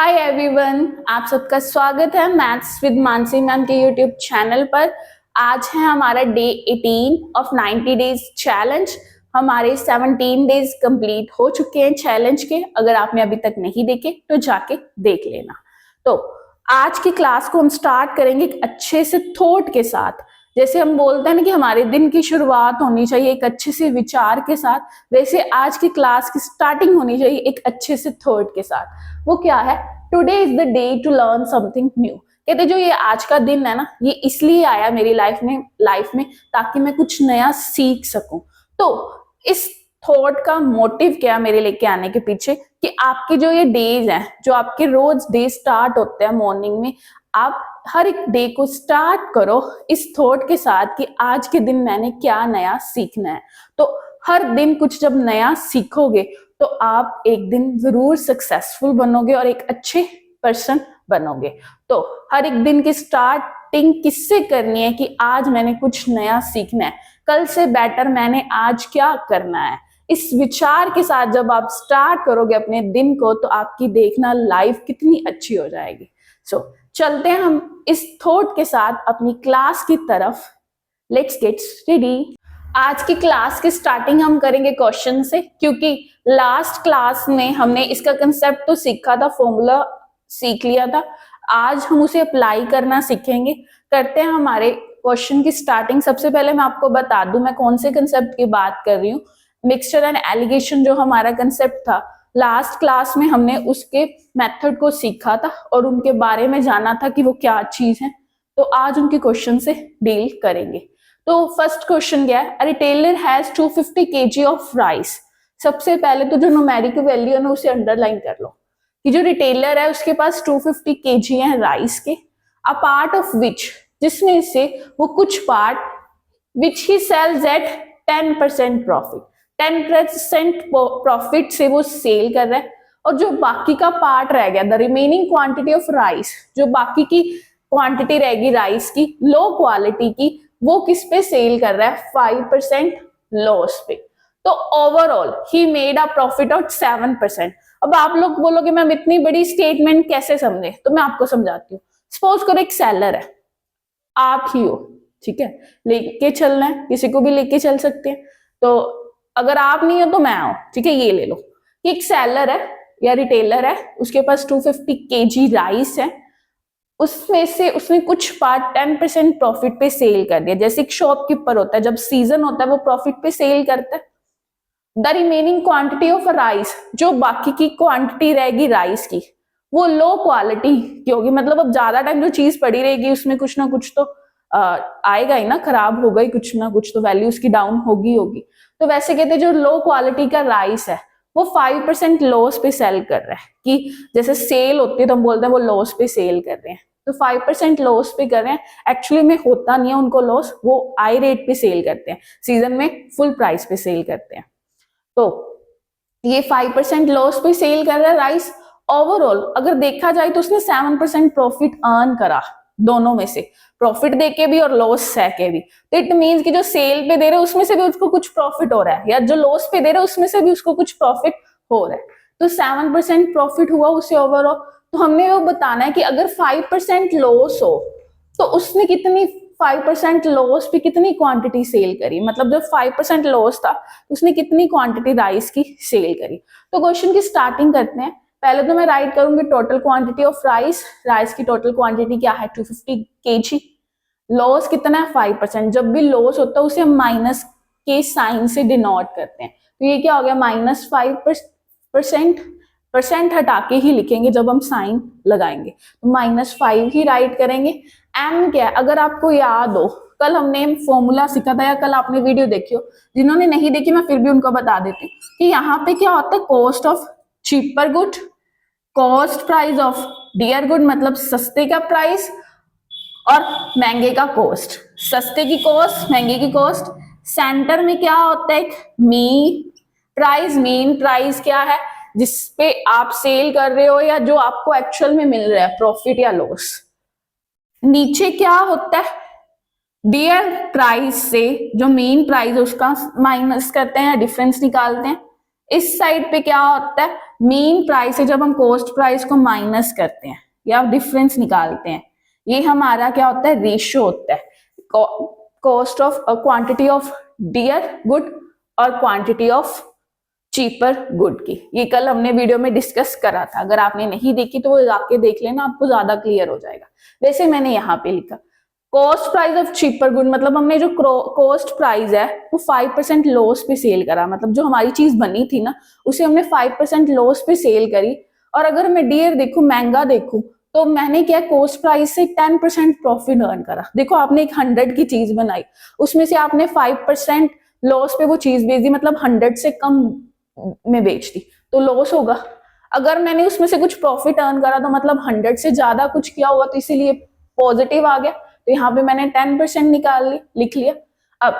Hi everyone, आप सबका स्वागत है मैथ्स विद मानसी मैम के यूट्यूब चैनल पर। आज है हमारा डे 18 ऑफ 90 डेज चैलेंज। हमारे 17 डेज कंप्लीट हो चुके हैं चैलेंज के। अगर आपने अभी तक नहीं देखे तो जाके देख लेना। तो आज की क्लास को हम स्टार्ट करेंगे एक अच्छे से थॉट के साथ। जैसे हम बोलते हैं ना कि हमारे दिन की शुरुआत होनी चाहिए एक अच्छे से विचार के साथ, वैसे आज की क्लास की स्टार्टिंग होनी चाहिए एक अच्छे से थॉट के साथ। वो क्या है? Today is the day to learn something new. कहते जो ये आज का दिन है ना, ये इसलिए आया मेरी लाइफ में ताकि मैं कुछ नया सीख सकूं। तो इस थॉट का मोटिव क्या मेरे लेके आने के पीछे कि आपके जो ये डेज हैं, जो आपके रोज डे स्टार्ट होते हैं मॉर्निंग में, आप हर एक डे को स्टार्ट करो इस थॉट के साथ कि आज के दिन मैंने क्या नया सीखना है। तो हर दिन कुछ जब नया सीखोगे तो आप एक दिन जरूर सक्सेसफुल बनोगे और एक अच्छे पर्सन बनोगे। तो हर एक दिन की स्टार्टिंग किससे करनी है कि आज मैंने कुछ नया सीखना है, कल से बेटर मैंने आज क्या करना है। इस विचार के साथ जब आप स्टार्ट करोगे अपने दिन को तो आपकी देखना लाइफ कितनी अच्छी हो जाएगी। चलते हैं हम इस थॉट के साथ अपनी क्लास की तरफ। Let's get ready. आज की क्लास की स्टार्टिंग हम करेंगे क्वेश्चन से, क्योंकि लास्ट क्लास में हमने इसका कंसेप्ट तो सीखा था, फॉर्मूला सीख लिया था। आज हम उसे अप्लाई करना सीखेंगे। करते हैं हमारे क्वेश्चन की स्टार्टिंग। सबसे पहले मैं आपको बता दूं मैं कौन से कंसेप्ट की बात कर रही हूँ। मिक्सचर एंड एलिगेशन जो हमारा कंसेप्ट था, लास्ट क्लास में हमने उसके मेथड को सीखा था और उनके बारे में जाना था कि वो क्या चीज है। तो आज उनके क्वेश्चन से डील करेंगे। तो फर्स्ट क्वेश्चन क्या है? A retailer has 250 kg of rice. सबसे पहले तो जो न्यूमेरिक वैल्यू है ना उसे अंडरलाइन कर लो कि जो रिटेलर है उसके पास 250 kg है राइस के। अ पार्ट ऑफ विच, जिसमें से वो कुछ part which he sells at 10% profit, 10% profit से वो सेल कर रहा है। और जो बाकी का पार्ट रह गया, the remaining quantity of rice, जो बाकी की क्वांटिटी रहेगी राइस की लो क्वालिटी की, वो किस पे सेल कर रहा है? 5% लॉस पे। तो overall he made a profit of 7%। अब आप लोग बोलोगे मैम इतनी बड़ी स्टेटमेंट कैसे समझे, तो मैं आपको समझाती हूँ। सपोज करो एक सेलर है, आप ही हो, ठीक है, लेके चलना है, किसी को भी लेके चल सकते हैं। तो अगर आप नहीं हो तो मैं हूं, ठीक है। ये ले लो कि एक सेलर है या रिटेलर है, उसके पास 250 kg राइस है, उसमें से उसने कुछ पार्ट 10% प्रॉफिट पे सेल कर दिया। जैसे एक शॉपकीपर होता है, जब सीजन होता है वो प्रॉफिट पे सेल करता है। The remaining quantity of rice, जो बाकी की क्वांटिटी रहेगी राइस की, वो लो क्वालिटी की होगी। मतलब अब ज्यादा टाइम जो चीज पड़ी रहेगी उसमें कुछ ना कुछ तो आएगा ही ना, खराब होगा ही कुछ ना कुछ, तो वैल्यू उसकी डाउन होगी। तो वैसे कहते हैं जो लो क्वालिटी का राइस है वो 5% लॉस पे सेल कर रहा है। कि जैसे सेल होती है तो हम बोलते हैं वो लॉस पे सेल कर रहे हैं, तो 5% लॉस पे कर रहे हैं। एक्चुअली में होता नहीं है उनको लॉस, वो आई रेट पे सेल करते हैं, सीजन में फुल प्राइस पे सेल करते हैं। तो ये 5% लॉस पे सेल कर रहा है राइस। ओवरऑल अगर देखा जाए तो उसने 7% प्रॉफिट अर्न करा, दोनों में से, प्रॉफिट देके भी और लॉस सह के भी। तो इट मींस कि जो सेल पे दे रहे उसमें से भी उसको कुछ प्रॉफिट हो रहा है, या जो लॉस पे दे रहे उसमें से भी उसको कुछ प्रॉफिट हो रहा है। तो 7% प्रॉफिट हुआ उसे ओवरऑल। तो हमने वो बताना है कि अगर 5% लॉस हो तो उसने कितनी 5% लॉस पे कितनी क्वांटिटी सेल करी। मतलब जब 5% लॉस था उसने कितनी क्वांटिटी राइस की सेल करी। तो क्वेश्चन की स्टार्टिंग करते हैं। पहले तो मैं राइट करूंगी total quantity of rice. Rice की टोटल क्वांटिटी क्या है? 250 kg। लॉस कितना है? 5%। जब भी लॉस होता है उसे हम माइनस के साइन से डिनोट करते हैं। तो ये क्या हो गया? -5%। परसेंट हटा के ही लिखेंगे जब हम साइन लगाएंगे, तो -5 ही राइट करेंगे। एम क्या है? अगर आपको याद हो कल हमने फॉर्मूला सीखा था या कल आपने वीडियो देखी हो, जिन्होंने नहीं देखी मैं फिर भी उनको बता देती हूँ कि यहाँ पे क्या होता है? Cost of cheaper good, cost price of dear good, मतलब सस्ते का प्राइस और महंगे का कॉस्ट। सस्ते की कॉस्ट, महंगे की कॉस्ट। सेंटर में क्या होता है? Mean price. मीन प्राइस क्या है? जिसपे आप सेल कर रहे हो या जो आपको एक्चुअल में मिल रहा है, प्रॉफिट या लॉस। नीचे क्या होता है? डियर प्राइस से जो मेन प्राइस है उसका माइनस करते हैं या डिफरेंस निकालते हैं। इस साइड पे क्या होता है? मीन प्राइस से जब हम कॉस्ट प्राइस को माइनस करते हैं या डिफरेंस निकालते हैं, ये हमारा क्या होता है, रेशियो होता है cost of quantity of dear good और क्वांटिटी ऑफ चीपर गुड की। ये कल हमने वीडियो में डिस्कस करा था, अगर आपने नहीं देखी तो वो जाके देख लेना, आपको ज्यादा क्लियर हो जाएगा। वैसे मैंने यहाँ पे लिखा cost price of cheaper good, मतलब हमने जो कॉस्ट प्राइस है वो 5% लॉस पे सेल करा, मतलब जो हमारी चीज बनी थी ना उसे हमने 5% लॉस पे सेल करी। और अगर मैं डियर देखू, महंगा देखू, तो मैंने क्या कॉस्ट प्राइस से 10% प्रॉफिट अर्न करा। देखो आपने एक 100 की चीज बनाई, उसमें से आपने 5% लॉस पे वो चीज बेच दी, मतलब 100 से कम में बेच दी तो लॉस होगा। अगर मैंने उसमें से कुछ प्रॉफिट अर्न करा तो मतलब 100 से ज्यादा कुछ किया होगा, तो इसीलिए पॉजिटिव आ गया। तो यहाँ पे मैंने 10% लिख लिया। अब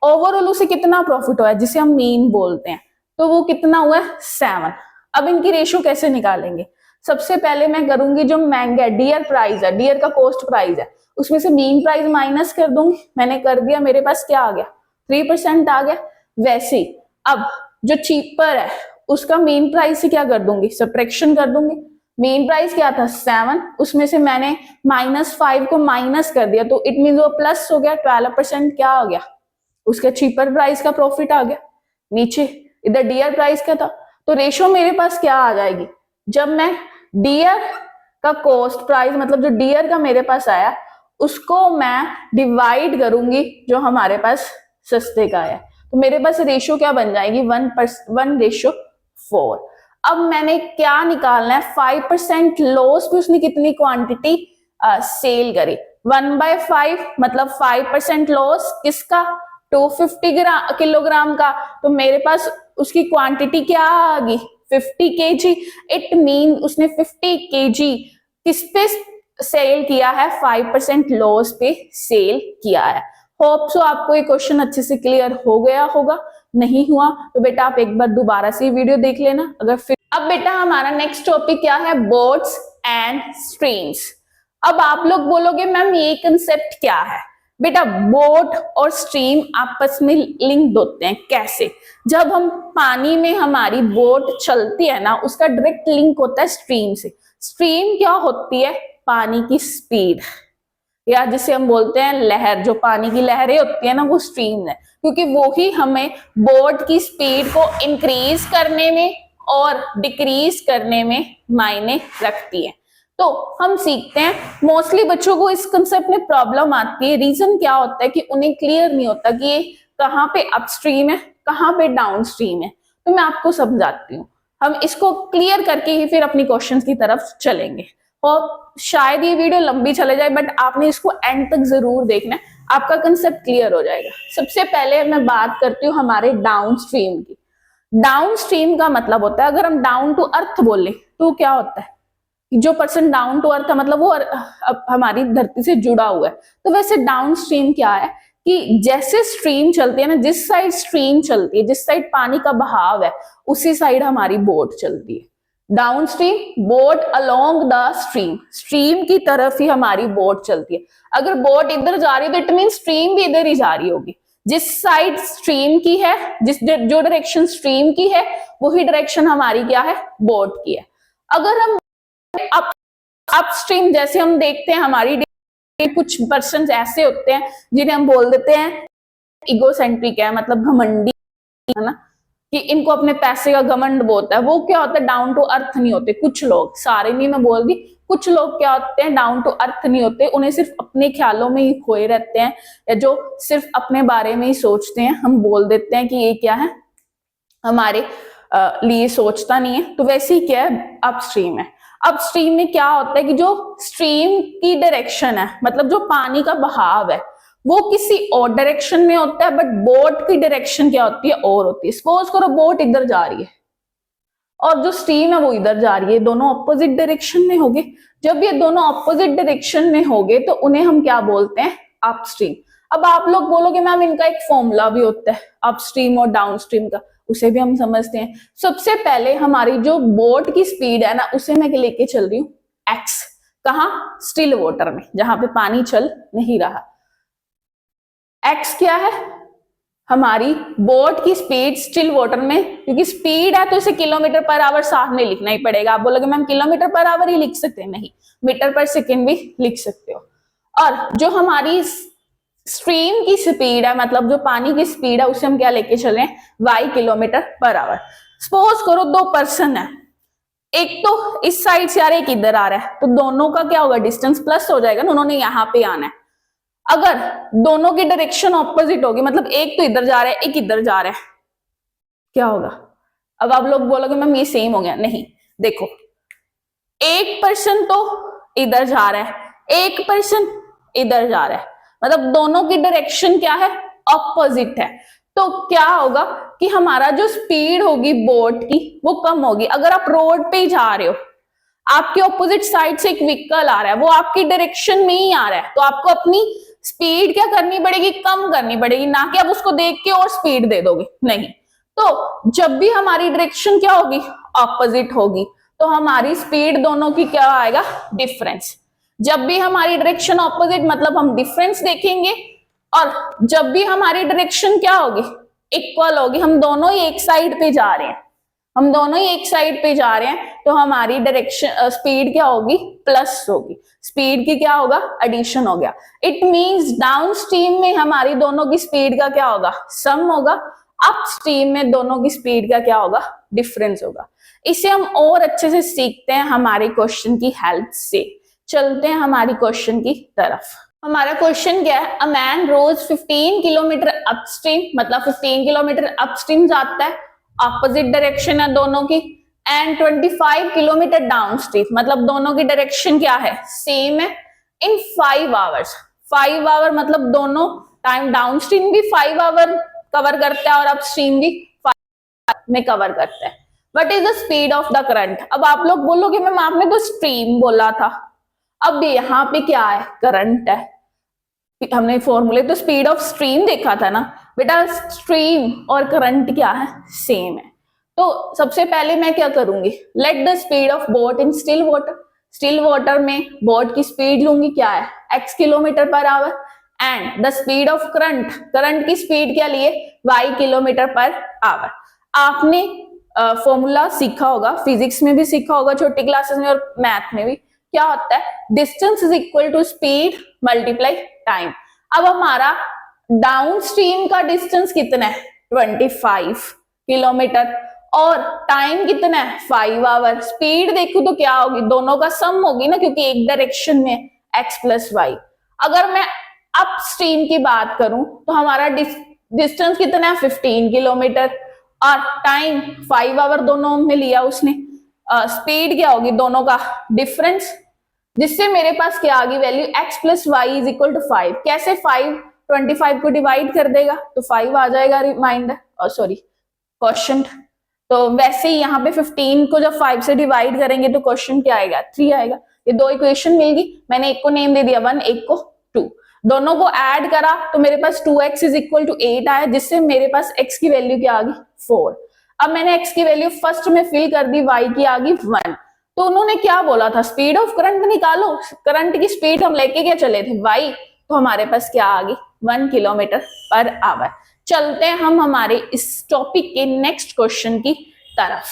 ओवरऑल उसे कितना प्रॉफिट हुआ है जिसे हम मीन बोलते हैं, तो वो कितना हुआ है 7। अब इनकी रेशियो कैसे निकालेंगे, सबसे पहले मैं करूंगी जो महंगा डियर प्राइस है, डियर का कॉस्ट प्राइस है, उसमें से मीन प्राइस माइनस कर दूंगी। मैंने कर दिया, मेरे पास क्या आ गया 3% आ गया। वैसे ही अब जो चीपर है उसका मीन प्राइस से क्या कर दूंगी, सब्ट्रैक्शन कर दूंगी। मेन प्राइस क्या था 7, उसमें से मैंने -5 को माइनस कर दिया, तो इट मीन वो प्लस हो गया, 12% क्या आ गया, उसका चीपर प्राइस का प्रॉफिट आ गया। नीचे इधर डियर प्राइस का था, तो रेशो मेरे पास क्या आ जाएगी, जब मैं डियर का कॉस्ट प्राइस, मतलब जो डियर का मेरे पास आया उसको मैं डिवाइड करूंगी जो हमारे पास सस्ते का है, तो मेरे पास रेशो क्या बन जाएगी 1:4। अब मैंने क्या निकालना है, 5% लॉस पे उसने कितनी क्वांटिटी सेल करी, 1/5 मतलब 5% लॉस किसका, 250 किलोग्राम का, तो मेरे पास उसकी क्वांटिटी क्या आ गई 50 kg। इट मीन उसने 50 kg किस पे सेल किया है, 5% लॉस पे सेल किया है। होप सो आपको ये क्वेश्चन अच्छे से क्लियर हो गया होगा, नहीं हुआ तो बेटा आप एक बार दोबारा से वीडियो देख लेना। अगर फिर अब बेटा हमारा नेक्स्ट टॉपिक क्या है, बोट्स एंड स्ट्रीम्स। अब आप लोग बोलोगे मैम ये कंसेप्ट क्या है, बेटा बोट और स्ट्रीम आपस में लिंक होते हैं। कैसे, जब हम पानी में हमारी बोट चलती है ना, उसका डायरेक्ट लिंक होता है स्ट्रीम से। स्ट्रीम क्या होती है, पानी की स्पीड, या जिसे हम बोलते हैं लहर, जो पानी की लहरें होती है ना वो स्ट्रीम है, क्योंकि वो ही हमें बोट की स्पीड को इंक्रीज करने में और डिक्रीज करने में मायने रखती है। तो हम सीखते हैं, मोस्टली बच्चों को इस कंसेप्ट में प्रॉब्लम आती है। रीजन क्या होता है कि उन्हें क्लियर नहीं होता कि ये कहाँ पे अपस्ट्रीम है कहाँ पे डाउनस्ट्रीम है। तो मैं आपको समझाती हूँ, हम इसको क्लियर करके ही फिर अपनी क्वेश्चन की तरफ चलेंगे। और शायद ये वीडियो लंबी चले जाए, बट आपने इसको एंड तक जरूर देखना है, आपका कंसेप्ट क्लियर हो जाएगा। सबसे पहले मैं बात करती हूँ हमारे डाउनस्ट्रीम की। डाउनस्ट्रीम का मतलब होता है, अगर हम डाउन टू अर्थ बोले तो क्या होता है, जो पर्सन डाउन टू अर्थ है मतलब वो हमारी धरती से जुड़ा हुआ है। तो वैसे डाउनस्ट्रीम क्या है कि जैसे स्ट्रीम चलती है ना, जिस साइड स्ट्रीम चलती है, जिस साइड पानी का बहाव है, उसी साइड हमारी बोट चलती है। Downstream boat along the stream, stream की तरफ ही हमारी बोट चलती है। अगर बोट इधर जा रही है तो इट मीन स्ट्रीम भी इधर ही जा रही होगी। जिस साइड स्ट्रीम की है, जो डायरेक्शन स्ट्रीम की है वही डायरेक्शन हमारी क्या है, बोट की है। अगर हम अपस्ट्रीम जैसे हम देखते हैं, हमारी कुछ पर्सन ऐसे होते हैं जिन्हें हम बोल देते हैं इगोसेंट्रिक है, मतलब घमंडी है ना, कि इनको अपने पैसे का घमंड बहुत है। वो क्या होता है, डाउन टू अर्थ नहीं होते। कुछ लोग, सारे नहीं मैं बोल दी, कुछ लोग क्या होते हैं डाउन टू अर्थ नहीं होते, उन्हें सिर्फ अपने ख्यालों में ही खोए रहते हैं, या जो सिर्फ अपने बारे में ही सोचते हैं। हम बोल देते हैं कि ये क्या है, हमारे लिए सोचता नहीं है। तो वैसे ही क्या है, अपस्ट्रीम है। अपस्ट्रीम में क्या होता है कि जो स्ट्रीम की डायरेक्शन है, मतलब जो पानी का बहाव है, वो किसी और डायरेक्शन में होता है, बट बोट की डायरेक्शन क्या होती है, और होती है। सपोज करो बोट इधर जा रही है और जो स्ट्रीम है वो इधर जा रही है, दोनों ऑपोजिट डायरेक्शन में होंगे। जब ये दोनों ऑपोजिट डायरेक्शन में होंगे तो उन्हें हम क्या बोलते हैं, अपस्ट्रीम। अब आप लोग बोलोगे मैम इनका एक फॉर्मूला भी होता है अपस्ट्रीम और डाउनस्ट्रीम का, उसे भी हम समझते हैं। सबसे पहले हमारी जो बोट की स्पीड है ना, उसे मैं लेके चल रही हूँ x, कहा, स्टिल वाटर में, जहां पे पानी चल नहीं रहा। x क्या है, हमारी बोट की स्पीड स्टिल वाटर में, क्योंकि स्पीड है तो इसे किलोमीटर पर आवर साथ में लिखना ही पड़ेगा। आप बोलोगे मैम किलोमीटर पर आवर ही लिख सकते हैं, नहीं, मीटर पर सेकेंड भी लिख सकते हो। और जो हमारी स्ट्रीम की स्पीड है, मतलब जो पानी की स्पीड है, उसे हम क्या लेके चल रहे हैं, Y kilometre per hour. Suppose करो 2 पर्सन है, एक तो इस साइड से आ रहा है, एक इधर आ रहा है, तो दोनों का क्या होगा, डिस्टेंस प्लस हो जाएगा ना, उन्होंने यहाँ पे आना है। अगर दोनों की डायरेक्शन ऑपोजिट होगी, मतलब एक तो इधर जा रहा है, एक इधर जा रहा है, क्या होगा? अब आप लोग बोलोगे मैम ये सेम हो गया, नहीं, देखो एक पर्सन तो इधर जा रहा है, एक पर्सन इधर जा रहा है, मतलब दोनों की डायरेक्शन क्या है, ऑपोजिट है। तो क्या होगा कि हमारा जो स्पीड होगी बोट की वो कम होगी। अगर आप रोड पे जा रहे हो, आपके ऑपोजिट साइड से एक व्हीकल आ रहा है, वो आपकी डायरेक्शन में ही आ रहा है, तो आपको अपनी स्पीड क्या करनी पड़ेगी, कम करनी पड़ेगी, ना कि आप उसको देख के और स्पीड दे दोगे, नहीं। तो जब भी हमारी डायरेक्शन क्या होगी, ऑपोजिट होगी, तो हमारी स्पीड दोनों की क्या आएगा, डिफरेंस। जब भी हमारी डायरेक्शन ऑपोजिट, मतलब हम डिफरेंस देखेंगे, और जब भी हमारी डायरेक्शन क्या होगी, इक्वल होगी, हम दोनों ही एक साइड पे जा रहे हैं, हम दोनों ही एक साइड पे जा रहे हैं, तो हमारी डायरेक्शन स्पीड क्या होगी, प्लस होगी। स्पीड की क्या होगा, एडिशन हो गया। इट मींस डाउन स्ट्रीम में हमारी दोनों की स्पीड का क्या होगा, सम होगा। अप स्ट्रीम में दोनों की स्पीड का क्या होगा, डिफरेंस होगा। इसे हम और अच्छे से सीखते हैं हमारे क्वेश्चन की हेल्प से। चलते हैं हमारी क्वेश्चन की तरफ। हमारा क्वेश्चन क्या है, a man rows 15 kilometre upstream, मतलब 15 किलोमीटर अपस्ट्रीम जाता है, ऑपोजिट डायरेक्शन है दोनों की, एंड 25 किलोमीटर डाउनस्ट्रीम, मतलब दोनों की डायरेक्शन क्या है, सेम है, इन 5 आवर्स। 5 आवर मतलब दोनों टाइम डाउनस्ट्रीम भी 5 आवर कवर करता है और अपस्ट्रीम भी 5 में कवर करता है। What is the speed of the current? अब आप लोग बोलोगे मैम आपने तो स्ट्रीम बोला था, अब यहाँ पे क्या है, करंट है। हमने फॉर्मूले तो स्पीड ऑफ स्ट्रीम देखा था ना बेटा, स्ट्रीम और करंट क्या है, सेम है। तो सबसे पहले मैं क्या करूंगी, let the speed of boat in still water, still water में बोट की स्पीड लूंगी, क्या है, x kilometre per our, and the speed of current, current की स्पीड क्या लिए, y किलोमीटर पर आवर। आपने फॉर्मूला सीखा होगा, फिजिक्स में भी सीखा होगा छोटी क्लासेस में और मैथ में भी, क्या होता है, distance is equal to speed multiply time. अब हमारा डाउन स्ट्रीम का डिस्टेंस कितना है, 25 किलोमीटर, और टाइम कितना है, 5 आवर। स्पीड देखो तो क्या होगी, दोनों का सम होगी ना, क्योंकि एक डायरेक्शन में x प्लस वाई। अगर मैं अप स्ट्रीम की बात करूं तो हमारा डिस्टेंस कितना है, 15 किलोमीटर, और टाइम 5 आवर दोनों में लिया उसने। स्पीड क्या होगी, दोनों का डिफरेंस, जिससे मेरे पास क्या आ गई value, x plus Y is equal to 5। कैसे, 5 25 को डिवाइड कर देगा तो 5 आ जाएगा रिमाइंडर, सॉरी क्वेश्चन। तो वैसे ही यहाँ पे 15 को जब 5 से डिवाइड करेंगे तो क्वेश्चन क्या आएगा, 3 आएगा। ये दो इक्वेशन मिल गई, मैंने एक को नेम दे दिया 1, एक को 2, दोनों को ऐड करा तो मेरे पास 2x इज इक्वल टू 8 आया, जिससे मेरे पास x की वैल्यू क्या आ गई, 4। अब मैंने x की वैल्यू फर्स्ट में फिल कर दी, y की आ गई 1। तो उन्होंने क्या बोला था, स्पीड ऑफ करंट निकालो, करंट की स्पीड हम लेके क्या चले थे, y, तो हमारे पास क्या आ गई, 1 किलोमीटर पर आवर। चलते हैं हम हमारे इस टॉपिक के नेक्स्ट क्वेश्चन की तरफ।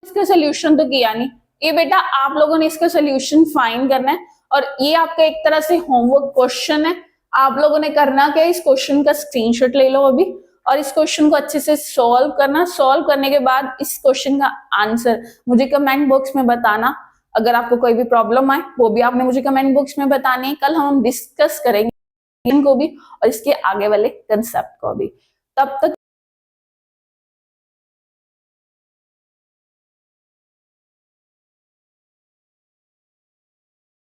इसका सोल्यूशन तो किया नहीं, ये बेटा आप लोगों ने इसका सोल्यूशन फाइंड करना है, और ये आपका एक तरह से होमवर्क क्वेश्चन है। आप लोगों ने करना क्या है, इस क्वेश्चन का स्क्रीनशॉट ले लो अभी, और इस क्वेश्चन को अच्छे से सॉल्व करना। सॉल्व करने के बाद इस क्वेश्चन का आंसर मुझे कमेंट बॉक्स में बताना। अगर आपको कोई भी प्रॉब्लम आए वो भी आपने मुझे कमेंट बॉक्स में बतानी है। कल हम डिस्कस करेंगे इनको भी और इसके आगे वाले कंसेप्ट को भी। तब तक